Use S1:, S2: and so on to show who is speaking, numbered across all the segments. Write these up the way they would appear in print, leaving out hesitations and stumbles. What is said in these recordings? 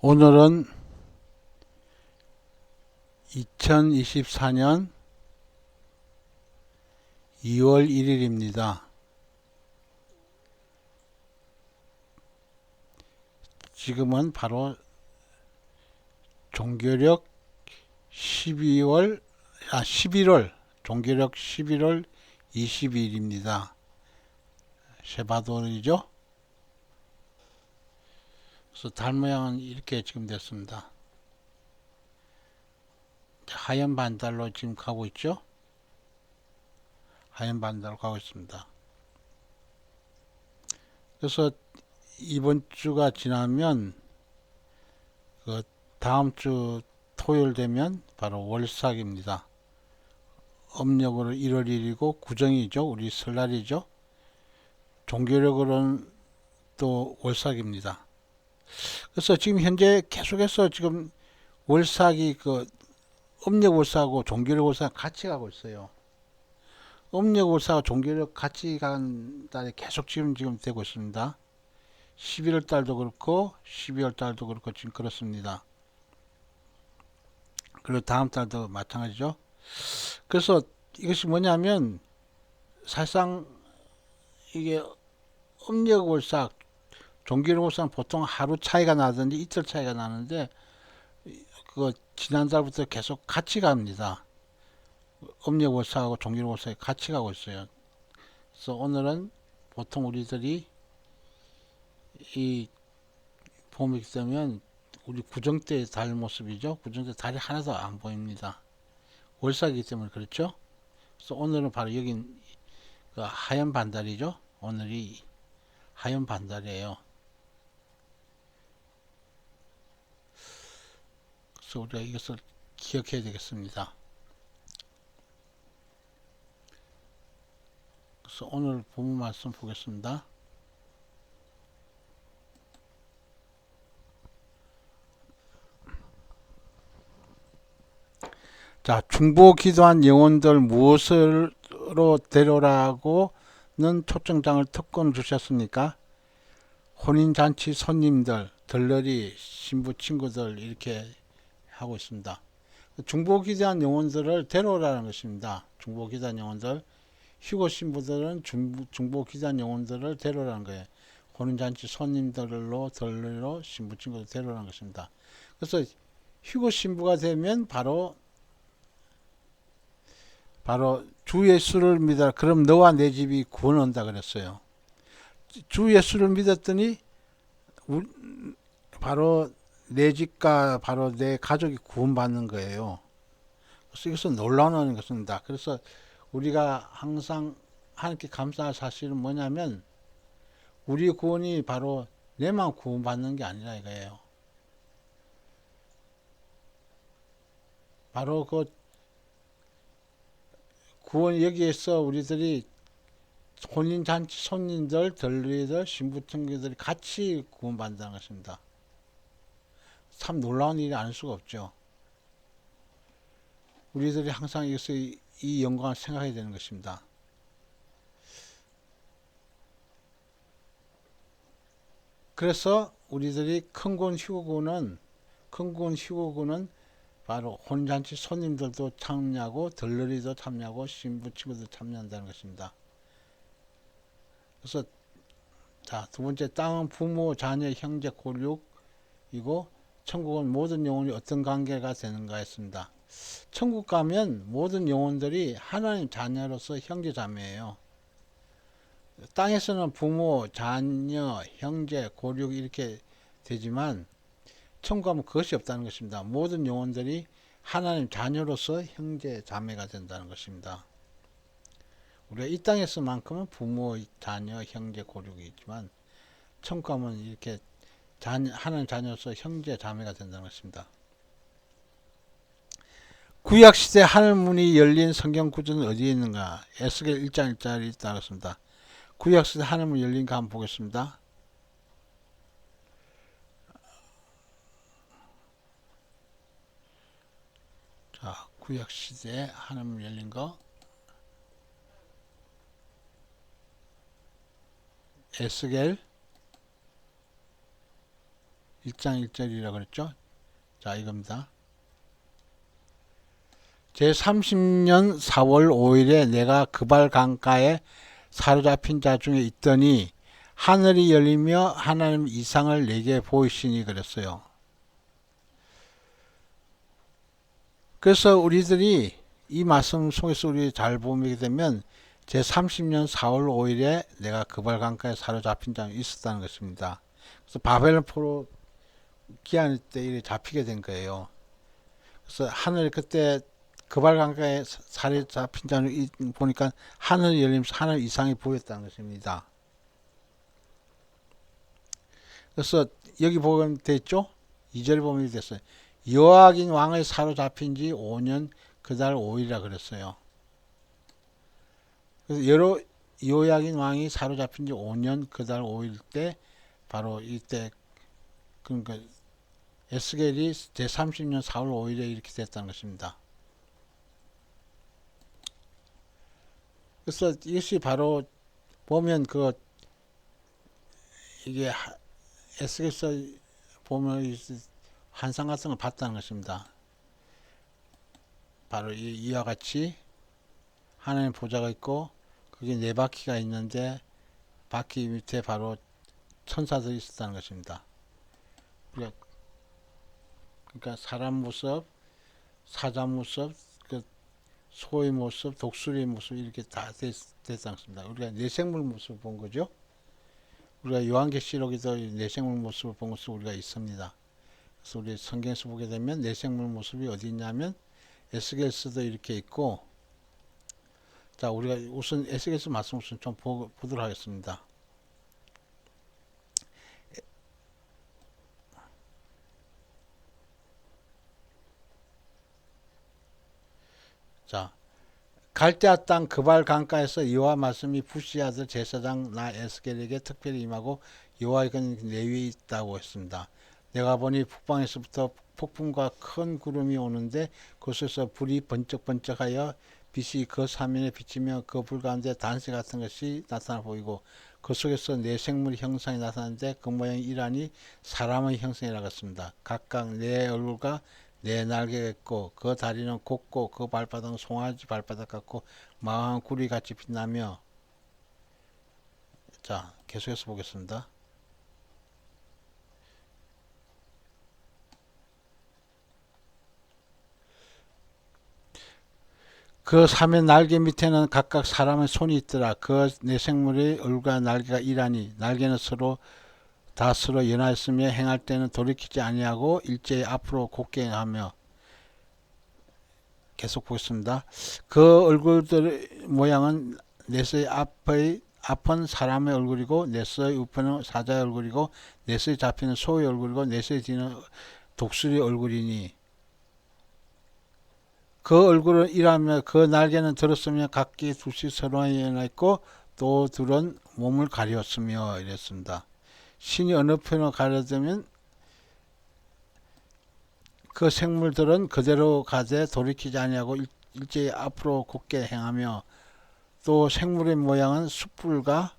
S1: 오늘은 2024년 2월 1일입니다. 지금은 바로 종교력 11월, 종교력 11월 22일입니다. 쉐바돌이죠. 그래서 달 모양은 이렇게 지금 됐습니다. 하얀 반달로 지금 가고 있죠. 하얀 반달로 가고 있습니다. 그래서 이번 주가 지나면 그 다음 주 토요일 되면 바로 월삭입니다. 음력으로 1월 1일이고 구정이죠. 우리 설날이죠. 종교력으로는 또 월삭입니다. 그래서 지금 현재 계속해서 지금 월삭이 그 음력 월삭하고 종교력 월삭 같이 가고 있어요. 음력 월삭하고 종교력 같이 간 달이 계속 지금 되고 있습니다. 11월 달도 그렇고 12월 달도 그렇고 지금 그렇습니다. 그리고 다음 달도 마찬가지죠. 그래서 이것이 뭐냐면 사실상 이게 음력 월삭, 종교력 월삭은 보통 하루 차이가 나든지 이틀 차이가 나는데 그거 지난달부터 계속 같이 갑니다. 음력 월삭하고 종교력 월삭이 같이 가고 있어요. 그래서 오늘은 보통 우리들이 이 봄이 되면 우리 구정 때 달 모습이죠. 구정 때 달이 하나도 안 보입니다. 월삭이기 때문에 그렇죠. 그래서 오늘은 바로 여긴 그 하얀 반달이죠. 오늘이 하얀 반달이에요. 그래서 우리가 이것을 기억해야 되겠습니다. 그래서 오늘 본문 말씀 보겠습니다. 자, 중보 기도한 영혼들 무엇으로 데려라고는 초청장을 특권 주셨습니까? 혼인잔치 손님들, 들러리, 신부 친구들 이렇게 하고 있습니다. 중보 기도한 영혼들을 데려오라는 것입니다. 중보 기도한 영혼들, 휴거 신부들은 중보 기도한 영혼들을 데려오라는 거예요. 혼인잔치 손님들로 들러리로 신부 친구들 데려오라는 것입니다. 그래서 휴거 신부가 되면 바로 주 예수를 믿어라. 그럼 너와 내 집이 구원 온다 그랬어요. 주 예수를 믿었더니 바로 내 집과 바로 내 가족이 구원받는 거예요. 그래서 이것은 놀라운 것입니다. 그래서 우리가 항상 하나님께 감사할 사실은 뭐냐면 우리 구원이 바로 내만 구원받는 게 아니라 이거예요. 바로 그 구원 여기에서 우리들이 혼인잔치 손님들, 들러리들, 신부친구들이 같이 구원받는다는 것입니다. 참 놀라운 일이 아닐 수가 없죠. 우리들이 항상 이것을 이 영광을 생각해야 되는 것입니다. 그래서 우리들이 큰군 휴거군은 바로 혼잔치 손님들도 참여하고 들러리도 참여하고 신부 친구도 참여한다는 것입니다. 그래서 자, 두 번째 땅은 부모, 자녀, 형제, 고륙이고 천국은 모든 영혼이 어떤 관계가 되는가 했습니다. 천국 가면 모든 영혼들이 하나님 자녀로서 형제 자매예요. 땅에서는 부모, 자녀, 형제, 고륙 이렇게 되지만 천국 가면 그것이 없다는 것입니다. 모든 영혼들이 하나님 자녀로서 형제 자매가 된다는 것입니다. 우리가 이 땅에서만큼은 부모, 자녀, 형제, 고륙이 있지만 천국 가면 이렇게 하나님 자녀로서 형제 자매가 된다는 것입니다. 구약시대 하늘문이 열린 성경 구절은 어디에 있는가? 에스겔 1장 1절이 따랐습니다. 구약시대 하늘문이 열린가 한번 보겠습니다. 자, 구약시대 하늘문 열린 거 에스겔 1장 1절이라 그랬죠. 자, 이겁니다. 제30년 4월 5일에 내가 그발 강가에 사로잡힌 자 중에 있더니 하늘이 열리며 하나님 이상을 내게 보이시니 그랬어요. 그래서 우리들이 이 말씀 속에서 우리 잘 보게 되면 제30년 4월 5일에 내가 그발 강가에 사로잡힌 자 중에 있었다는 것입니다. 그래서 바벨론 포로 기한 때 이렇게 잡히게 된 거예요. 그래서 하늘 그때 그발 강가에 사로잡힌 자 중에 보니까 하늘이 열리면서 하늘 이상이 보였다는 것입니다. 그래서 여기 보면 됐죠? 2절 보면 됐어요. 여호야긴 왕의 사로잡힌 지 5년 그달 5일이라 그랬어요. 그래서 여호야긴 왕이 사로잡힌 지 5년 그달 5일 때 바로 이때 그러니까 에스겔이 제30년 4월 5일에 이렇게 됐다는 것입니다. 그래서 이것이 바로 보면 이게 에스겔서 보면 환상 같은 걸 봤다는 것입니다. 바로 이와 같이 하나님 보좌가 있고 그게 네 바퀴가 있는데 바퀴 밑에 바로 천사들이 있었다는 것입니다. 그러니까 사람 모습, 사자 모습, 소의 모습, 독수리의 모습 이렇게 다 됐다는 것입니다. 우리가 내생물 모습을 본 거죠. 우리가 요한계시록에도 내생물 모습을 본 것을 우리가 있습니다. 그래서 우리 성경에서 보게 되면 내생물 모습이 어디 있냐면 에스겔서도 이렇게 있고, 자, 우리가 우선 에스겔서 말씀을 좀 보도록 하겠습니다. 자, 갈대아 땅 그발 강가에서 여호와 말씀이 부시 아들 제사장 나 에스겔에게 특별히 임하고 여호와의 건 내 위에 있다고 했습니다. 내가 보니 북방에서부터 폭풍과 큰 구름이 오는데 그곳에서 불이 번쩍번쩍하여 빛이 그 사면에 비치며 그 불 가운데 단세 같은 것이 나타나 보이고 그 속에서 네 생물의 형상이 나타나는데 그 모양이 이라니 사람의 형상이라고 했습니다. 각각 네 얼굴과 네 날개가 있고 그 다리는 곱고 그 발바닥은 송아지 발바닥 같고 망한 구리 같이 빛나며, 자, 계속해서 보겠습니다. 그 사면 날개 밑에는 각각 사람의 손이 있더라. 그 네 생물의 얼굴과 날개가 이라니 날개는 서로 연하였으며 행할 때는 돌이키지 아니하고 일제히 앞으로 곧게 하며, 계속 보겠습니다. 그 얼굴들의 모양은 넷의 앞은 사람의 얼굴이고 넷의 우편은 사자의 얼굴이고 넷의 잡히는 소의 얼굴이고 넷의 뒤는 독수리 얼굴이니 그 얼굴은 이라며 그 날개는 들었으며 각기 둘씩 서로 연하 있고 또 둘은 몸을 가렸으며 이랬습니다. 신이 어느 편을 가려두면 그 생물들은 그대로 가되 돌이키지 아니하고 일제히 앞으로 곧게 행하며 또 생물의 모양은 숯불과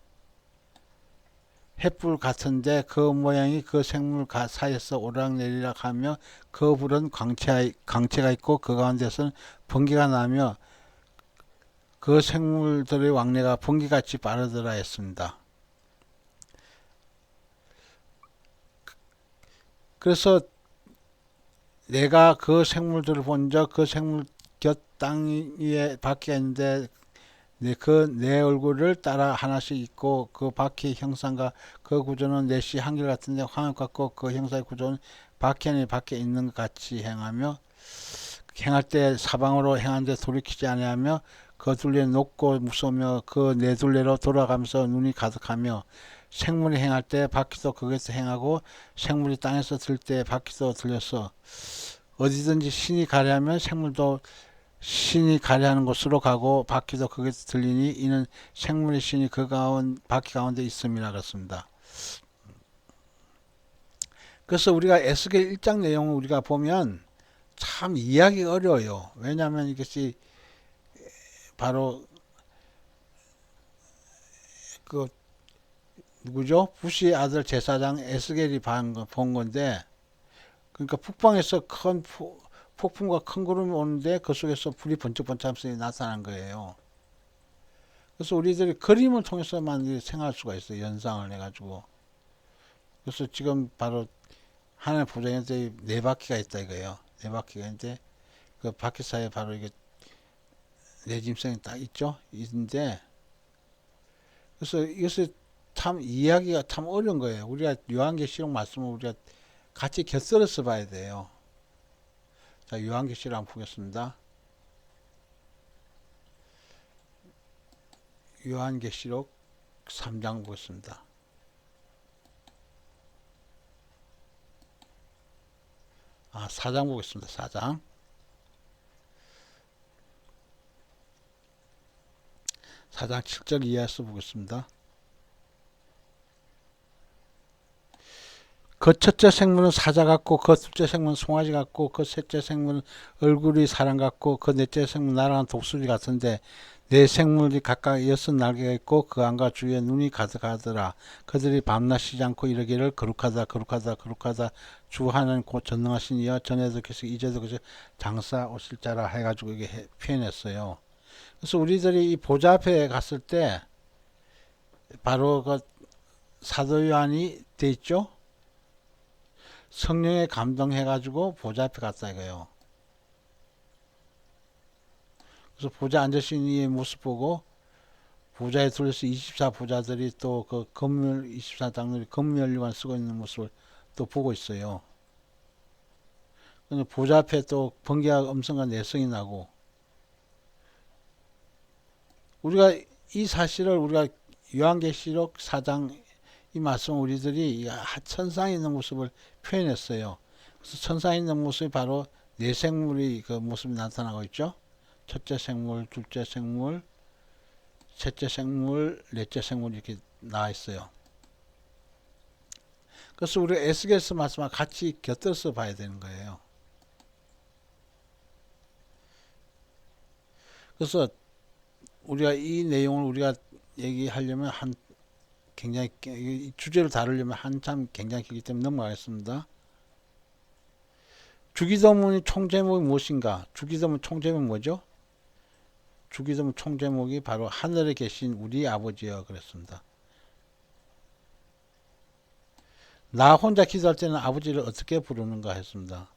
S1: 횃불 같은데 그 모양이 그 생물 사이에서 오락내리락 하며 그 불은 광채가 있고 그 가운데서는 번개가 나며 그 생물들의 왕래가 번개같이 빠르더라 했습니다. 그래서 내가 그 생물들을 본 적 그 생물 곁 땅 위에 바퀴가 있는데 내 얼굴을 따라 하나씩 있고 그 바퀴의 형상과 그 구조는 넷이 한결 같은데 황흑 같고 그 형상의 구조는 바퀴 안에 밖에 있는 것 같이 행하며 행할 때 사방으로 행하는데 돌이키지 아니하며 그 둘레 높고 무서우며 그 네 둘레로 돌아가면서 눈이 가득하며 생물이 행할 때 바퀴도 거기서 행하고 생물이 땅에서 들 때 바퀴도 들려서 어디든지 신이 가려하면 생물도 신이 가려하는 곳으로 가고 바퀴도 거기서 들리니 이는 생물의 신이 그 바퀴 가운데 있음이라 그렇습니다. 그래서 우리가 에스겔 1장 내용을 우리가 보면 참 이해하기 어려워요. 왜냐하면 이것이 바로 그 누구죠? 부시의 아들 제사장 에스겔이 본 건데, 그러니까 북방에서 폭풍과 큰 구름이 오는데 그 속에서 불이 번쩍번쩍하면서 나타난 거예요. 그래서 우리들이 그림을 통해서만 생각할 수가 있어요. 연상을 해가지고. 그래서 지금 바로 하늘 보좌에 네 바퀴가 있다 이거예요. 네 바퀴가 있는데 그 바퀴 사이에 바로 이게 네 짐승이 딱 있죠. 있는데 그래서 이것을 참 이해하기가 참 어려운 거예요. 우리가 요한계시록 말씀을 우리가 같이 곁들여서 봐야 돼요. 자, 요한계시록 한번 보겠습니다. 요한계시록 3장 보겠습니다. 4장 보겠습니다. 4장. 4장 7절 이하에서 보겠습니다. 그 첫째 생물은 사자 같고 그 둘째 생물은 송아지 같고 그 셋째 생물은 얼굴이 사람 같고 그 넷째 생물은 날아가는 독수리 같은데 네 생물이 각각 6날개가 있고 그 안과 주위에 눈이 가득하더라. 그들이 밤낮 쉬지 않고 이르기를 거룩하다 거룩하다 거룩하다 주 하나님 곧 전능하신 이여 전에도 계시고 이제도 계시고 장사 오실 자라 해가지고 이게 표현했어요. 그래서 우리들이 이 보좌 앞에 갔을 때 바로 그 사도 요한이 돼 있죠. 성령에 감동해가지고 보좌 앞에 갔다 이거예요. 그래서 보좌 앉으신 이의 모습 보고 보좌에 둘러서 24보좌들이 또 그 검열 24장들이 검열류관 쓰고 있는 모습을 또 보고 있어요. 근데 보좌 앞에 또 번개와 음성과 내성이 나고 우리가 이 사실을 우리가 요한계시록 4장 이 말씀 우리들이 천상에 있는 모습을 표현했어요. 그래서 천상에 있는 모습이 바로 네 생물이 그 모습이 나타나고 있죠. 첫째 생물, 둘째 생물, 셋째 생물, 넷째 생물 이렇게 나와 있어요. 그래서 우리가 에스겔서 말씀과 같이 곁들여서 봐야 되는 거예요. 그래서 우리가 이 내용을 우리가 얘기하려면 굉장히 이 주제를 다루려면 한참 굉장히 길기 때문에 넘어가겠습니다. 주기도문의 총제목이 무엇인가? 주기도문 총제목이 뭐죠? 주기도문 총제목이 바로 하늘에 계신 우리 아버지여 그랬습니다. 나 혼자 기도할 때는 아버지를 어떻게 부르는가 했습니다.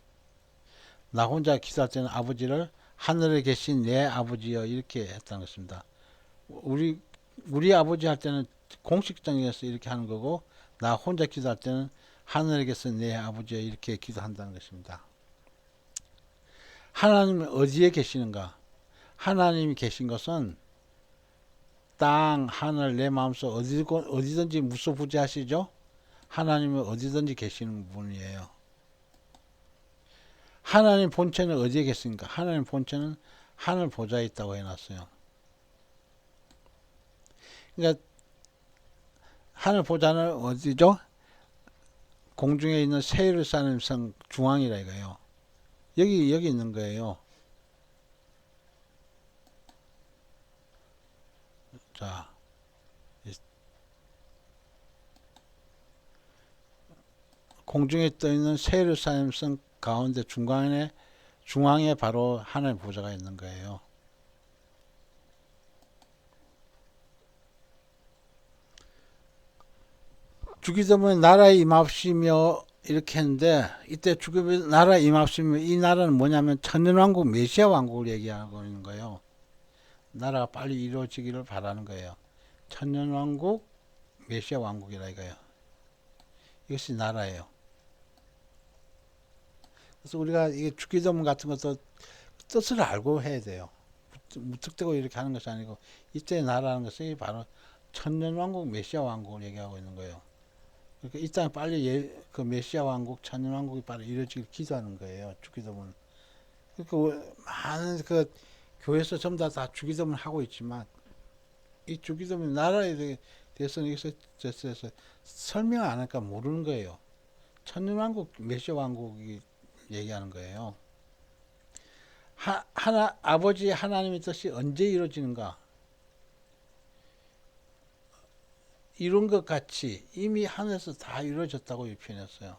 S1: 나 혼자 기도할 때는 아버지를 하늘에 계신 내 아버지여 이렇게 했다는 것입니다. 우리 아버지 할 때는 공식적에서 이렇게 하는 거고 나 혼자 기도할 때는 하늘에 계신 내 아버지여 이렇게 기도한다는 것입니다. 하나님은 어디에 계시는가? 하나님이 계신 것은 땅, 하늘, 내 마음속 어디든지 무소부지하시죠? 하나님은 어디든지 계시는 분이에요. 하나님 본체는 어디에 계십니까? 하나님 본체는 하늘 보좌에 있다고 해놨어요. 그러니까 하늘 보좌는 어디죠? 공중에 있는 새 예루살렘 성 중앙이라 이거예요. 여기 있는 거예요. 자, 공중에 떠 있는 새 예루살렘 성 가운데 중앙에 바로 하늘 보좌가 있는 거예요. 주기도문에 나라에 임합시며 이렇게 했는데 이때 주기도문에 나라에 임합시며 이 나라는 뭐냐면 천년왕국 메시아 왕국을 얘기하고 있는 거예요. 나라가 빨리 이루어지기를 바라는 거예요. 천년왕국 메시아 왕국이라 이거예요. 이것이 나라예요. 그래서 우리가 이게 주기도문 같은 것도 뜻을 알고 해야 돼요. 무턱대고 이렇게 하는 것이 아니고 이때 나라는 것이 바로 천년왕국 메시아 왕국을 얘기하고 있는 거예요. 그러니까 이 땅에 빨리 그 메시아 왕국 천년왕국이 빨리 이루어지길 기도하는 거예요. 주기도문. 그러니까 많은 그 교회에서 전부 다 주기도문 하고 있지만 이 주기도문 나라에 대해서는 여기서 설명 안 하니까 모르는 거예요. 천년왕국 메시아 왕국이 얘기하는 거예요. 아버지 하나님의 뜻이 언제 이루어지는가? 이룬 것 같이 이미 하늘에서 다 이루어졌다고 표현했어요.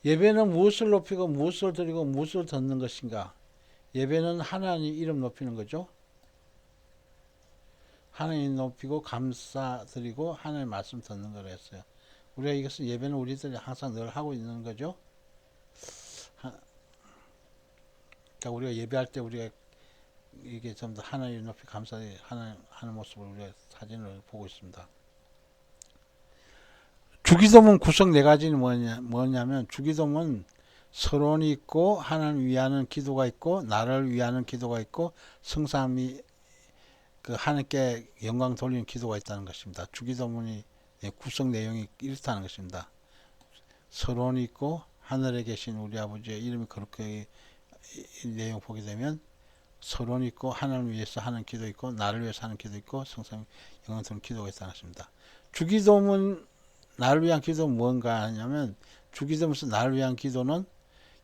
S1: 예배는 무엇을 높이고 무엇을 드리고 무엇을 듣는 것인가? 예배는 하나님 이름 높이는 거죠. 하나님 높이고 감사드리고 하나님 말씀 듣는 거라 했어요. 우리가 이것은 예배는 우리들이 항상 늘 하고 있는 거죠. 그러니까 우리가 예배할 때 우리가 이게 전부 다 하나님 높이 감사하는 하는 모습을 우리가 사진을 보고 있습니다. 주기도문 구성 네 가지는 뭐냐면 주기도문 서론이 있고 하나님 위하는 기도가 있고 나를 위하는 기도가 있고 성삼이 그 하나님께 영광 돌리는 기도가 있다는 것입니다. 주기도문이 구성 내용이 이렇다는 것입니다. 서론이 있고 하늘에 계신 우리 아버지의 이름이 그렇게 내용 보게 되면 서론이 있고 하나님을 위해서 하는 기도 있고 나를 위해서 하는 기도 있고 성삼이 영광 돌리는 기도가 있다는 것입니다. 주기도문 나를 위한 기도는 뭔가 하냐면 주기도문에서 나를 위한 기도는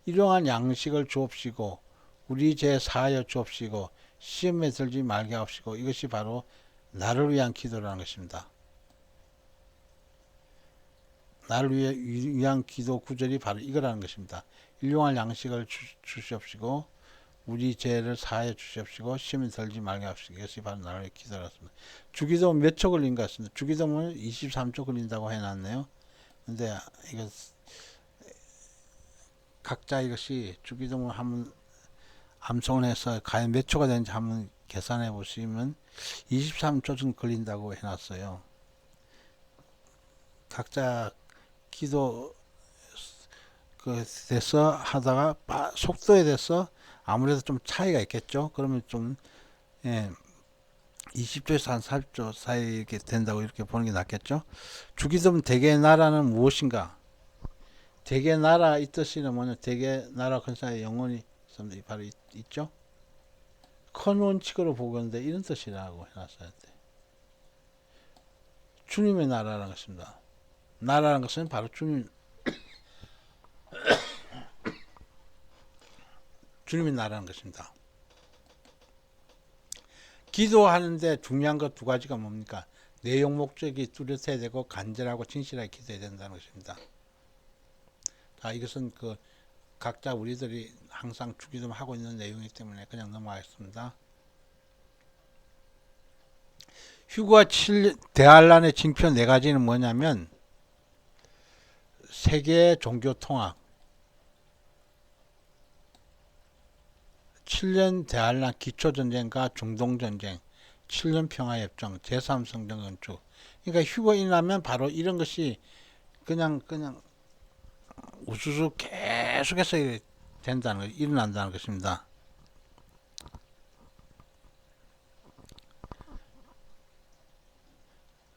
S1: 일용할 양식을 주옵시고 우리 죄 사하여 주옵시고 시험에 들지 말게 하옵시고 이것이 바로 나를 위한 기도라는 것입니다. 나를 위한 기도 구절이 바로 이거라는 것입니다. 일용할 양식을 주시옵시고 우리 죄를 사하여 주시옵시고 시험에 들지 말게 하옵시고 이것이 바로 나를 위한 기도라습니다. 주기도 몇 초 걸린 것 같습니다. 주기도문은 23초 걸린다고 해놨네요. 근데 이거 각자 이것이 주기도문 한번 암송을 해서 과연 몇 초가 되는지 한번 계산해 보시면 23초 정도 걸린다고 해놨어요. 각자 기도 그 돼서 하다가 속도에 대해서 아무래도 좀 차이가 있겠죠. 그러면 좀 20초에서 한 40초 사이 이렇게 된다고 이렇게 보는 게 낫겠죠. 주기도문 대개 나라는 무엇인가? 대개 나라 이 뜻이는 뭐냐? 대개 나라 근사의 영혼이 바로 있죠. 큰 원칙으로 보건대 이런 뜻이라고 해놨어야 돼. 주님의 나라라는 것입니다. 나라라는 것은 바로 주님의 나라라는 것입니다. 기도하는데 중요한 것 두 가지가 뭡니까? 내용 목적이 뚜렷해야 되고 간절하고 진실하게 기도해야 된다는 것입니다. 자, 이것은 그 각자 우리들이 항상 주기도문 하고 있는 내용이기 때문에 그냥 넘어가겠습니다. 휴거와 대환란의 징표 네 가지는 뭐냐면 세계 종교 통합, 7년 대환란 기초전쟁과 중동전쟁, 7년 평화협정, 제3성전 건축. 그러니까 휴거 일어나면 바로 이런 것이 그냥 우수수 계속해서 된다는 것, 일어난다는 것입니다.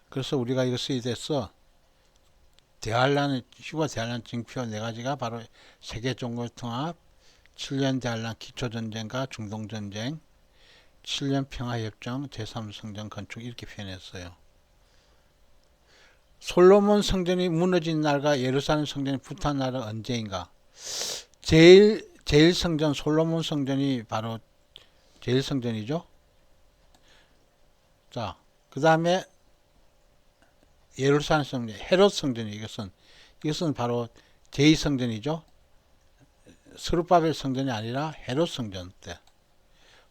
S1: 그래서 우리가 이것에 대해서 휴거 대환란 징표 네 가지가 바로 세계 종교 통합, 7년 대환란 기초전쟁과 중동전쟁, 7년 평화협정, 제3성전 건축 이렇게 표현했어요. 솔로몬 성전이 무너진 날과 예루살렘 성전이 부탄 날은 언제인가? 제일 성전 솔로몬 성전이 바로 제일 성전이죠. 자, 그 다음에 예루살렘 성전, 헤롯 성전이 이것은 바로 제2성전이죠. 스룹바벨 성전이 아니라 헤롯 성전 때.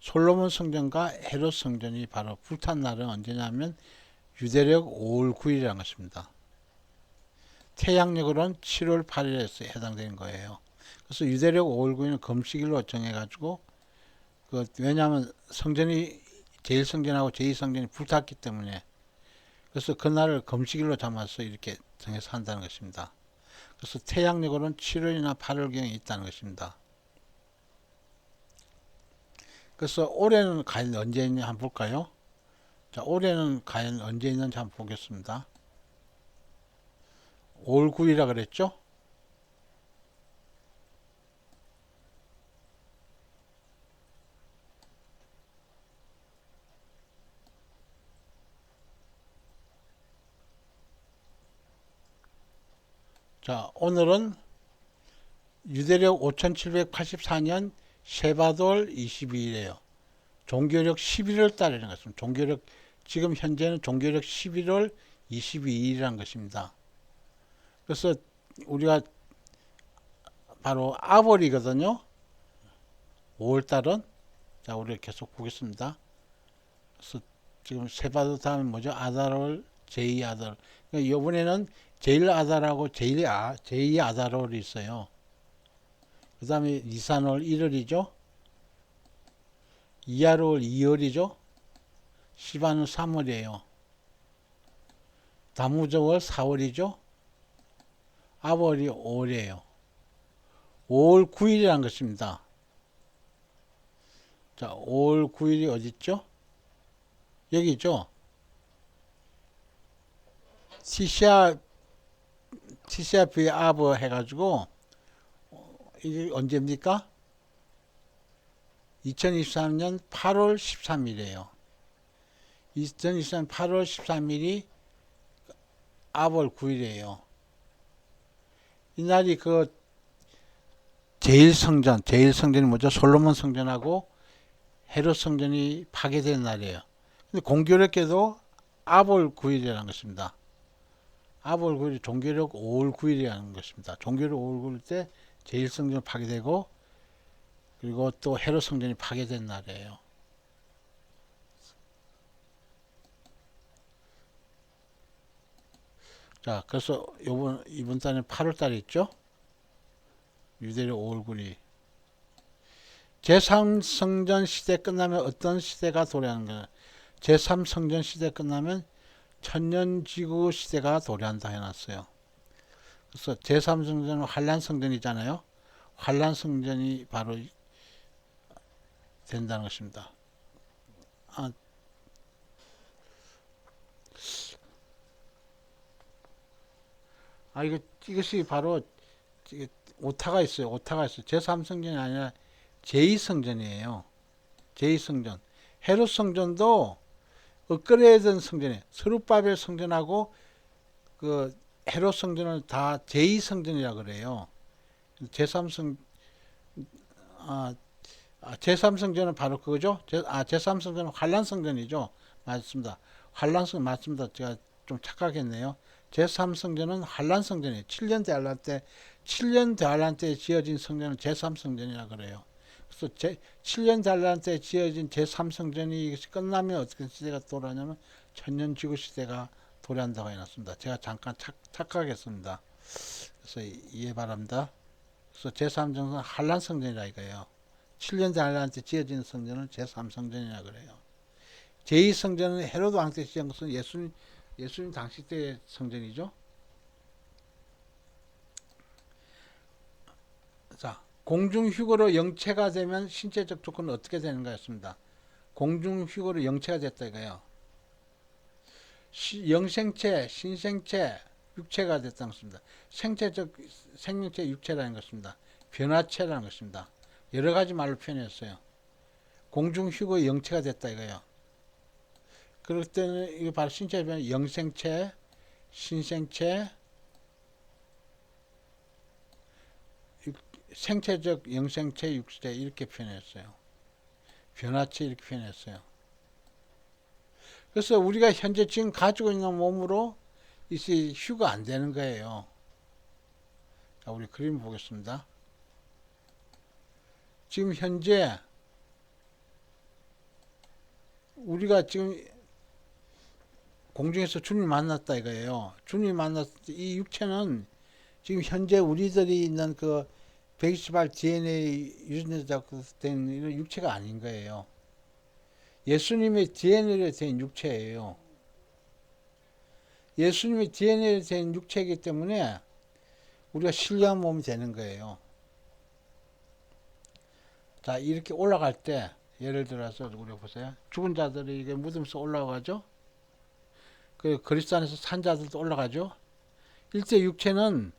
S1: 솔로몬 성전과 헤롯 성전이 바로 불탄 날은 언제냐면 유대력 5월 9일이라는 것입니다. 태양력으로는 7월 8일에 해당되는 거예요. 그래서 유대력 5월 9일은 금식일로 정해가지고 왜냐하면 성전이 제1성전하고 제2성전이 불탔기 때문에 그래서 그날을 금식일로 잡아서 이렇게 정해서 한다는 것입니다. 그래서 태양력으로는 7월이나 8월경에 있다는 것입니다. 그래서 올해는 과연 언제 있냐 한번 볼까요? 자, 올해는 과연 언제 있는지 한번 보겠습니다. 5월 9일이라 그랬죠? 자, 오늘은 유대력 5784년 셰바돌 22일이에요. 종교력 11월 달이라는 것입니다. 종교력 지금 현재는 종교력 11월 22일이란 것입니다. 그래서 우리가 바로 아월이거든요. 5월달은. 자, 우리가 계속 보겠습니다. 그래서 지금 세바도 다음에 뭐죠? 아달월, 제2아달. 그러니까 이번에는 제1아달하고 제2아달월이 있어요. 그 다음에 니산월 1월이죠. 이하월 2월이죠. 시반은 3월이에요. 다무저월 4월이죠. 아월이 5월이에요. 5월 9일이라는 것입니다. 자, 5월 9일이 어디 있죠? 여기 있죠. 티시아 비아브 해가지고 이게 언제입니까? 2023년 8월 13일이에요. 2023년 8월 13일이 아월 9일이에요. 이날이 그 제일성전이 뭐죠? 솔로몬 성전하고 헤롯 성전이 파괴된 날이에요. 근데 공교롭게도 아월 9일이라는 것입니다. 아월 9일, 종교력 5월 9일이라는 것입니다. 종교력 5월 9일 때 제일성전이 파괴되고, 그리고 또 헤롯 성전이 파괴된 날이에요. 자, 그래서 이번 달에 8월 달에 있죠? 유대력 5월 9일. 제3성전 시대 끝나면 어떤 시대가 도래하는 거예요? 제3성전 시대 끝나면 천년지구 시대가 도래한다 해놨어요. 그래서 제3성전은 환란성전이잖아요. 환란성전이 바로 된다는 것입니다. 이것이 바로 오타가 있어요. 제3성전이 아니라 제2성전이에요. 제2성전. 헤롯 성전도 업그레이드 성전이에요. 스룹바벨 성전하고 그 헤롯 성전을 다 제2성전이라 그래요. 제3성 제3성전은 바로 그거죠. 제3성전은 환란성전이죠. 맞습니다. 환란성 맞습니다. 제가 좀 착각했네요. 제3성전은 환란성전이에요. 7년 대환란 때 지어진 성전은 제3성전이라 그래요. 그래서 7년 대환란 때 지어진 제3성전이 끝나면 어떻게 시대가 돌아오냐면 천년지구 시대가 도래한다고 해놨습니다. 제가 잠깐 착각했습니다. 그래서 이해 바랍니다. 그래서 제3성전은 환란성전이라 이거예요. 7년 대환란 때 지어진 성전은 제3성전이라 그래요. 제2성전은 헤로드 왕 때 지은 것은 예수님 당시 때 성전이죠. 자, 공중휴거로 영체가 되면 신체적 조건은 어떻게 되는가였습니다. 공중휴거로 영체가 됐다 이거예요. 영생체, 신생체, 육체가 됐다는 것입니다. 생명체 육체라는 것입니다. 변화체라는 것입니다. 여러 가지 말로 표현했어요. 공중휴거 영체가 됐다 이거예요. 그럴 때는 이게 바로 신체의 변화, 영생체, 신생체, 생체적 영생체 육체 이렇게 표현했어요. 변화체 이렇게 표현했어요. 그래서 우리가 현재 지금 가지고 있는 몸으로 이제 휴가 안 되는 거예요. 자, 우리 그림 보겠습니다. 지금 현재 우리가 지금 공중에서 주님 만났다 이거예요. 주님 만났을 때 이 육체는 지금 현재 우리들이 있는 그 128 DNA 유전자 된 이런 육체가 아닌 거예요. 예수님의 DNA로 된 육체예요. 예수님의 DNA로 된 육체이기 때문에 우리가 신령한 몸이 되는 거예요. 자, 이렇게 올라갈 때 예를 들어서 우리 보세요. 죽은 자들이 이게 무덤에서 올라가죠. 그 그리스도 안에서 산 자들도 올라가죠. 일제 육체는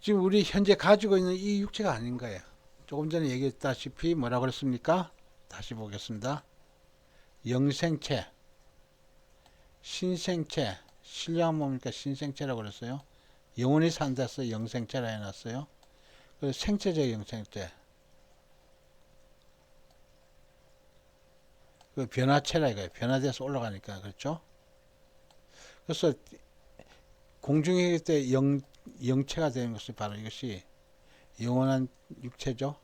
S1: 지금 우리 현재 가지고 있는 이 육체가 아닌 거예요. 조금 전에 얘기했다시피 뭐라고 그랬습니까? 다시 보겠습니다. 영생체, 신생체, 신령한 몸이니까 신생체라고 그랬어요. 영원히 산다서 영생체라 해놨어요. 그리고 생체적 영생체. 그 변화체라 이거예요. 변화돼서 올라가니까. 그렇죠? 그래서 공중에 때 영체가 되는 것이 바로 이것이 영원한 육체죠.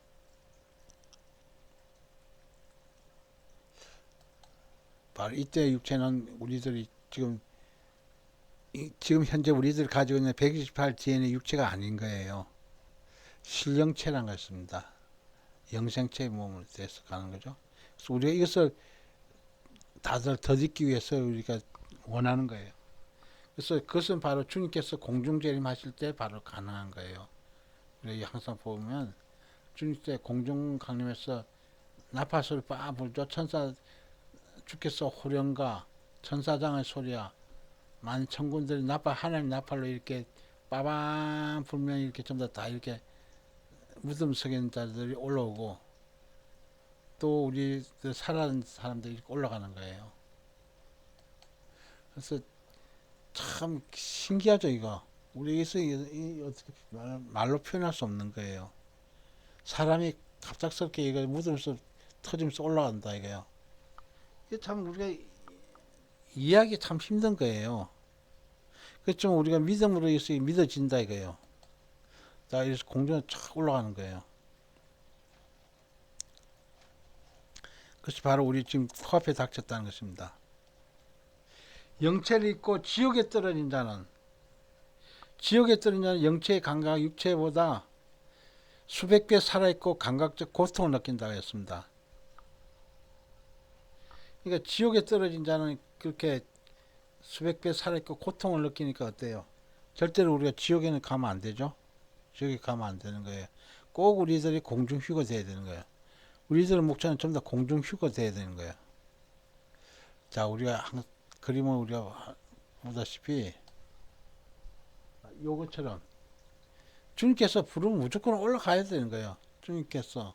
S1: 바로 이때 육체는 우리들이 지금 현재 우리들이 가지고 있는 128 DNA 육체가 아닌 거예요. 실영체란 것입니다. 영생체의 몸을 돼서 가는 거죠. 그래서 우리가 이것을 다들 더듬기 위해서 우리가 원하는 거예요. 그래서 그것은 바로 주님께서 공중재림하실 때 바로 가능한 거예요. 우리가 항상 보면 주님께 공중 강림해서 나팔소리 빡 불죠. 주께서 호령과 천사장의 소리야 많은 천군들이 하나님 나팔로 이렇게 빠밤 불면 이렇게 전부 다 이렇게 무덤 속에 있는 자들이 올라오고 또 우리 살아있는 사람들이 이렇게 올라가는 거예요. 그래서 참 신기하죠 이거. 우리에게서 어떻게 말로 표현할 수 없는 거예요. 사람이 갑작스럽게 이거 무덤에서 터지면서 올라간다 이거요. 이게 참 우리가 이해하기 참 힘든 거예요. 그좀 우리가 믿음으로 해서 믿어진다 이거예요. 자, 이래서 공중에 쫙 올라가는 거예요. 그것이 바로 우리 지금 코앞에 닥쳤다는 것입니다. 영체를 입고 지옥에 떨어진 자는 영체의 감각, 육체보다 수백 배 살아있고 감각적 고통을 느낀다고 했습니다. 그러니까 지옥에 떨어진 자는 그렇게 수백 배 살아있고 고통을 느끼니까 어때요? 절대로 우리가 지옥에는 가면 안 되죠. 지옥에 가면 안 되는 거예요. 꼭 우리들이 공중 휴거 돼야 되는 거예요. 우리들의 목표는 좀 더 공중 휴거 돼야 되는 거예요. 자, 우리가 그림을 우리가 보다시피 요것처럼 주님께서 부르면 무조건 올라가야 되는 거예요. 주님께서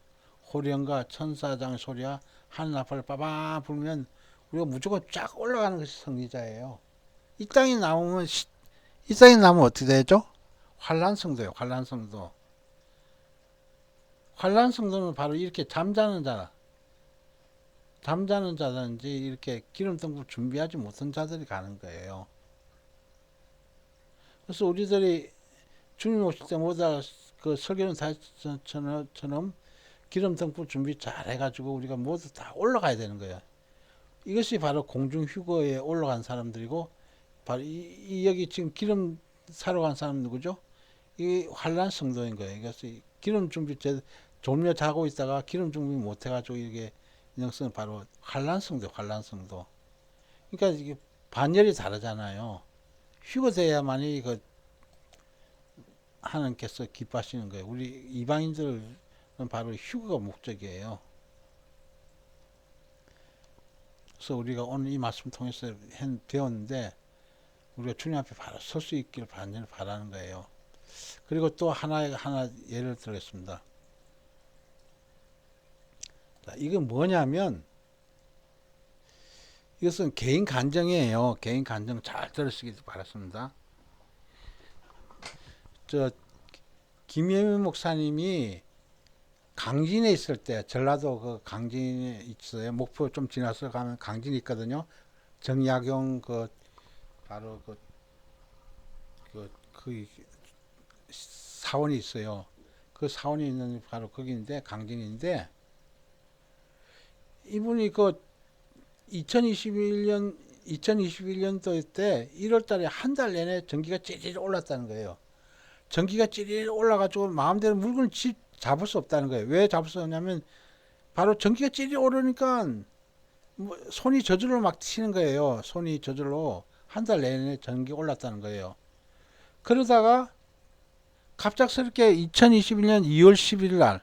S1: 호령과 천사장의 소리와 하늘 나팔을 빠밤 불면 우리가 무조건 쫙 올라가는 것이 승리자예요. 이 땅에 나오면 어떻게 되죠? 환란성도예요. 환란성도는 바로 이렇게 잠자는 자든지 이렇게 기름 등불 준비하지 못한 자들이 가는 거예요. 그래서 우리들이 주님 오실 때 모두 그 설교는 다처럼 기름 등불 준비 잘 해가지고 우리가 모두 다 올라가야 되는 거예요. 이것이 바로 공중 휴거에 올라간 사람들이고 바로 여기 지금 기름 사러 간 사람 누구죠? 이 환란 성도인 거예요. 그래서 기름 준비 졸며 자고 있다가 기름 준비 못 해가지고 이게 영성은 바로 환란 성도. 그러니까 이게 반열이 다르잖아요. 휴거돼야만이 그 하나님께서 기뻐하시는 거예요. 우리 이방인들은 바로 휴거가 목적이에요. 그래서 우리가 오늘 이 말씀 통해서 배웠는데 우리가 주님 앞에 바로 설 수 있기를 바라는 거예요. 그리고 또 하나 예를 들겠습니다. 자, 이건 뭐냐면 이것은 개인 간증이에요. 개인 간증 잘 들으시기 바랍니다. 김예민 목사님이 강진에 있을 때, 전라도 그 강진에 있어요. 목포 좀 지나서 가면 강진이 있거든요. 정약용 바로 그 사원이 있어요. 그 사원이 있는 바로 거기인데 강진인데 이분이 2021년도 때 1월달에 한 달 내내 전기가 찌릿 올랐다는 거예요. 전기가 찌릿 올라가지고 마음대로 물건을 잡을 수 없다는 거예요. 왜 잡을 수 없냐면 바로 전기가 찌릿 오르니까 손이 저절로 막 튀는 거예요. 손이 저절로 한 달 내내 전기 올랐다는 거예요. 그러다가 갑작스럽게 2021년 2월 11일 날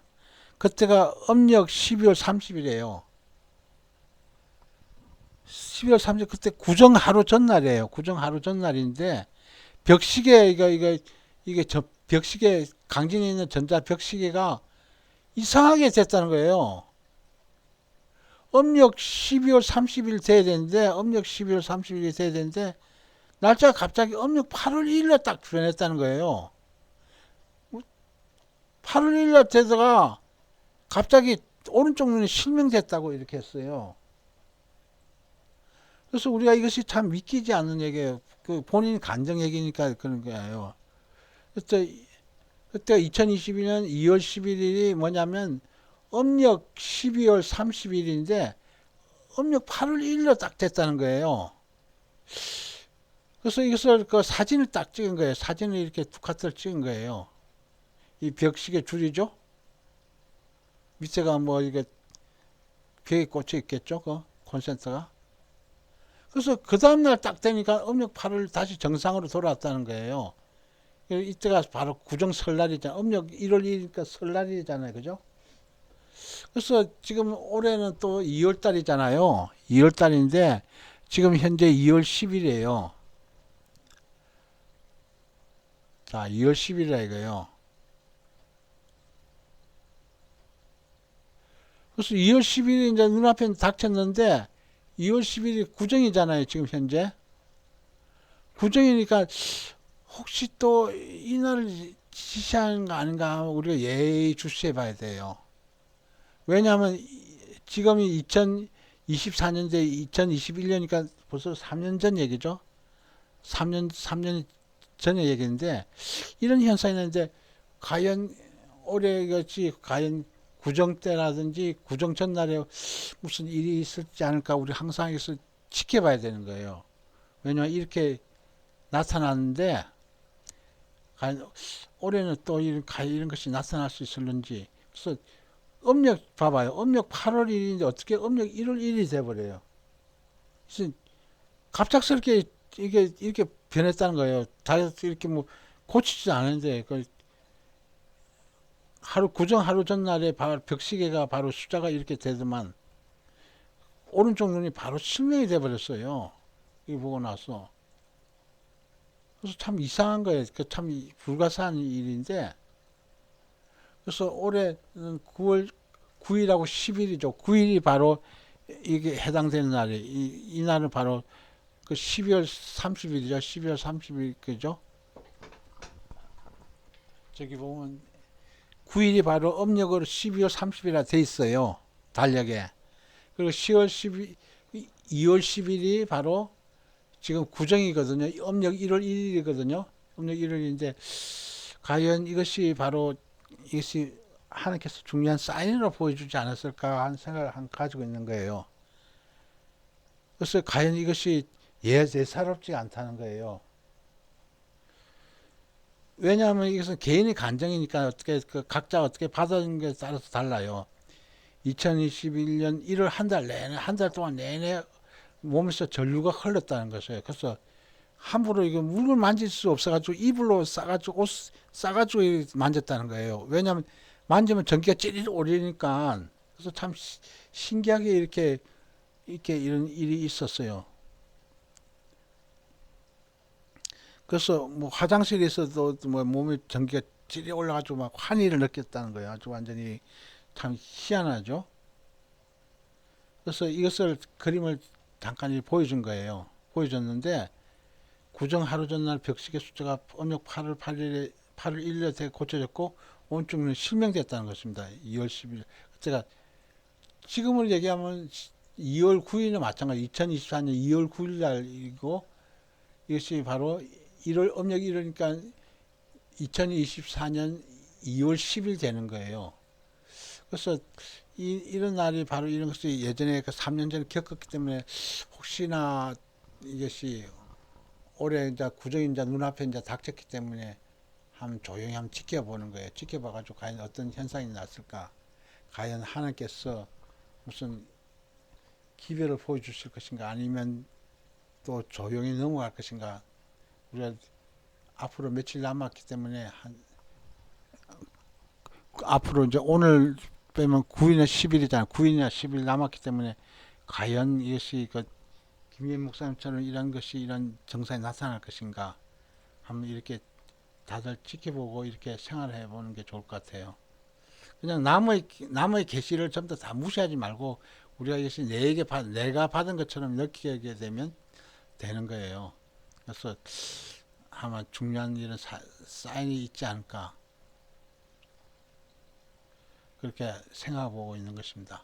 S1: 그때가 음력 12월 30일이에요. 12월 30일 그때 구정 하루 전날이에요. 구정 하루 전날인데 벽시계 이게 벽시계 강진에 있는 전자 벽시계가 이상하게 됐다는 거예요. 음력 12월 30일 돼야 되는데 음력 12월 30일이 돼야 되는데 날짜가 갑자기 음력 8월 1일에 딱 변했다는 거예요. 8월 1일에 되다가 갑자기 오른쪽 눈이 실명됐다고 이렇게 했어요. 그래서 우리가 이것이 참 믿기지 않는 얘기예요. 그 본인 간정 얘기니까 그런 거예요. 그때 2022년 2월 11일이 뭐냐면 음력 12월 30일인데 음력 8월 1일로 딱 됐다는 거예요. 그래서 이것을 그 사진을 딱 찍은 거예요. 사진을 이렇게 두 카트를 찍은 거예요. 이 벽식의 줄이죠. 밑에가 뭐 이게 벽에 꽂혀 있겠죠. 그 콘센트가. 그래서 그 다음날 딱 되니까 음력 8월 다시 정상으로 돌아왔다는 거예요. 이때가 바로 구정 설날이잖아요. 음력 1월 1일이니까 설날이잖아요. 그죠? 그래서 지금 올해는 또 2월 달이잖아요. 2월 달인데 지금 현재 2월 10일이에요. 자, 2월 10일이라 이거요. 그래서 2월 10일이 이제 눈앞에 닥쳤는데 2월 10일이 구정이잖아요. 지금 현재. 구정이니까 혹시 또 이날을 지시하는 거 아닌가 우리가 예의주시해 봐야 돼요. 왜냐하면 지금이 2024년대 2021년이니까 벌써 3년 전 얘기죠. 3년 전의 얘기인데 이런 현상이 있는데 과연 올해 같이 과연 구정 때라든지 구정 전날에 무슨 일이 있을지 않을까 우리 항상 여기서 지켜봐야 되는 거예요. 왜냐하면 이렇게 나타났는데 과연 올해는 또 이런 것이 나타날 수 있을는지. 그래서 음력 봐봐요. 음력 8월 1일인데 어떻게 음력 1월 1일이 돼버려요. 그래서 갑작스럽게 이게 이렇게 변했다는 거예요. 다 이렇게 뭐 고치지 않은데 그 하루 구정 하루 전날에 바로 벽시계가 바로 숫자가 이렇게 되더만 오른쪽 눈이 바로 실명이 돼 버렸어요. 이거 보고 나서 그래서 참 이상한 거예요. 그 참 불가사한 일인데 그래서 올해는 9월 9일하고 10일이죠. 9일이 바로 이게 해당되는 날이 이 날은 바로 그 12월 30일이죠. 12월 30일 그죠? 저기 보면 9일이 바로 음력으로 12월 30일이라 돼 있어요. 달력에. 그리고 10월 12, 2월 10일이 바로 지금 구정이거든요. 음력 1월 1일이거든요. 음력 1월인데 과연 이것이 바로 이것이 하나님께서 중요한 사인으로 보여주지 않았을까 하는 생각을 가지고 있는 거예요. 그래서 과연 이것이 예사롭지 않다는 거예요. 왜냐하면 이것은 개인의 감정이니까 어떻게 그 각자 어떻게 받아들이는 것에 따라서 달라요. 2021년 1월 한 달 내내 한 달 동안 내내 몸에서 전류가 흘렀다는 것이에요. 그래서 함부로 이거 물건 만질 수 없어가지고 이불로 싸가지고 옷 싸가지고 만졌다는 거예요. 왜냐하면 만지면 전기가 찌릿 오르니까. 그래서 참 신기하게 이렇게 이런 일이 있었어요. 그래서 뭐 화장실에서도 뭐 몸에 전기가 찌릿 올라가지고 막 환희를 느꼈다는 거예요. 아주 완전히 참 희한하죠. 그래서 이것을 그림을 잠깐 보여준 거예요. 보여줬는데 구정 하루 전날 벽식의 숫자가 음력 8월 8일에 8월 1일에 고쳐졌고 오른쪽은 실명됐다는 것입니다. 2월 10일. 제가 지금을 얘기하면 2월 9일은 마찬가지. 2024년 2월 9일 날이고 이것이 바로 1월 음력 1월이니까 2024년 2월 10일 되는 거예요. 그래서 이런 날이 바로 이런 것이 예전에 그 3년 전에 겪었기 때문에 혹시나 이것이 올해 이제 구정이 이제 눈앞에 이제 닥쳤기 때문에 한번 조용히 한번 지켜보는 거예요. 지켜봐가지고 과연 어떤 현상이 났을까? 과연 하나님께서 무슨 기별을 보여주실 것인가? 아니면 또 조용히 넘어갈 것인가? 우리가 앞으로 며칠 남았기 때문에 앞으로 이제 오늘 빼면 9일이나 10일이잖아. 9일이나 10일 남았기 때문에 과연 이것이 그 김현 목사님처럼 이런 것이 이런 정상이 나타날 것인가? 한번 이렇게 다들 지켜보고 이렇게 생활해 보는 게 좋을 것 같아요. 그냥 남의 계시를 전부 다 무시하지 말고 우리가 이것이 내가 받은 것처럼 느끼게 되면 되는 거예요. 그래서 아마 중요한 이런 사인이 있지 않을까 그렇게 생각하고 있는 것입니다.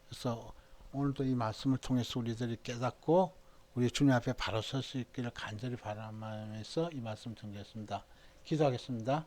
S1: 그래서 오늘도 이 말씀을 통해서 우리들이 깨닫고 우리 주님 앞에 바로 설 수 있기를 간절히 바라면서 이 말씀 전개했습니다. 기도하겠습니다.